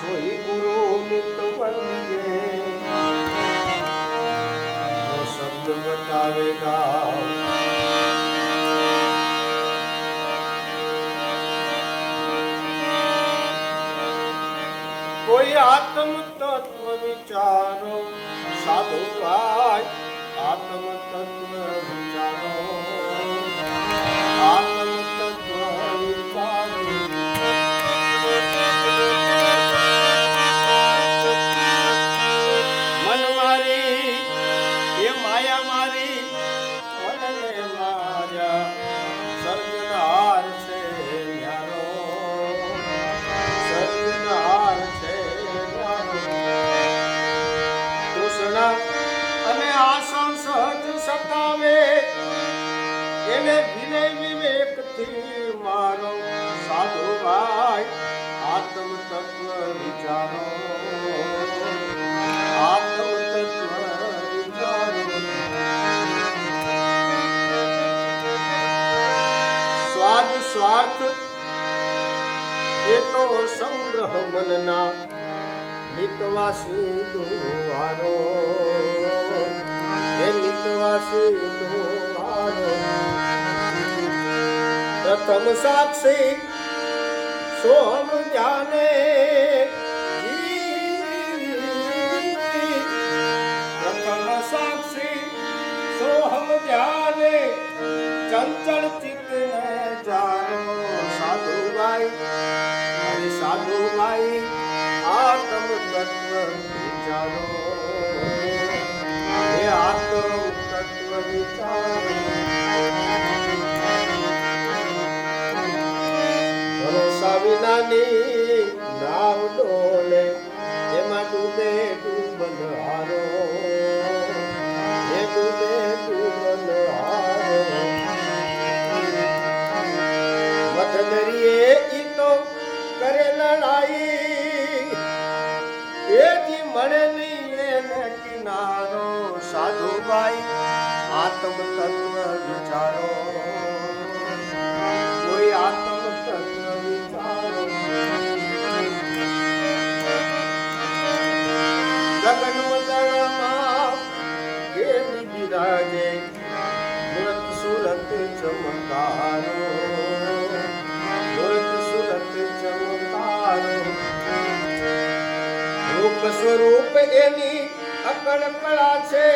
કોઈ ગુરુ મિત બનીએ તો શબ્દ બતાવેગા કોઈ આત્મ તત્વ વિચારો સાધુ ભાઈ આત્મ તત્વ વિચારો આત્મ તત્વ વિચારો મન મારી એ માયા મારી મનને માર્યા સર્જનહાર છે ન્યારો સર્જનહાર છે તૃષ્ણા અને આશા સહજ સતાવે એને વિનય વિવેકથી મારો સાધુ ભાઈ આત્મ તત્વ વિચારો આત્મ તત્વ વિચારો સ્વાદ સ્વાર્થ એ તો સંગ્રહ મનના નિતવાસી દુહારો એ નિતવાસી દુહારો પ્રથમ સાક્ષી સોહમ ધ્યાને પ્રથમ સાક્ષી સોહમ ધ્યાને ચંચળ ચિત્તને જાનો સાધુભાઈ અરે સાધુભાઈ આત્મ તત્વ વિચારો હે આત્મ તત્વ વિચારો ભરોસા વિનાની નાવ ડોલે એમાં ડૂબે ડૂબન હારો એ ડૂબે ડૂબન હારો મધદરિયે ઈ તો કરે લડાઈ એથી મળે નહીં એને કિનારો સાધુભાઈ આત્મ તત્વ વિચારો કોઈ આત્મ તત્વ વિચારો ગગન મદળમાં કેવી બિરાજે મૂર્ત સુરત ચમકારો મૂર્ત સુરત ચમકારો રૂપ સ્વરૂપ એની અકળ કળા છે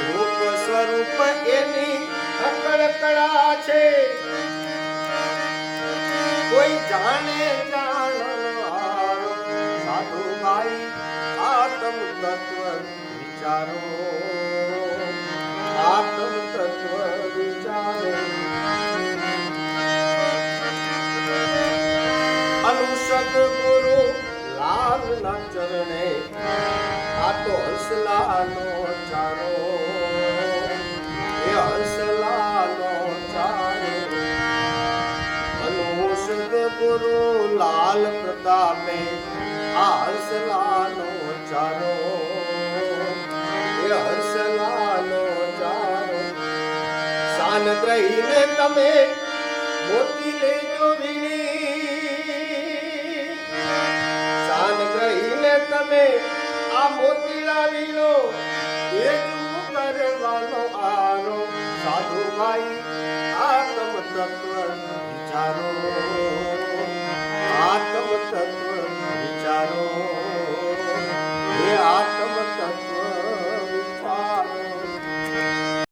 રૂપ સ્વરૂપ એની અકળ કળા છે કોઈ જાણે જાણવારો સાધુભાઈ આત્મ તત્વ વિચારો આત્મ તત્વ વિચારો સદગુરુ લાલ ના ચરણે આ તો હંસલાનો ચારો એ હંસલાનો ચારો અનુ સદગુરુ લાલ પ્રતાપે આ હંસલાનો ચારો એ હંસલાનો ચારો સાન ગ્રહીને તમે મોતી લેજો વીણી ગ્રહીને તમે આ મોતી લાવી લો એ કરવાનો આરો સાધુભાઈ આત્મ તત્વ વિચારો આત્મ તત્વ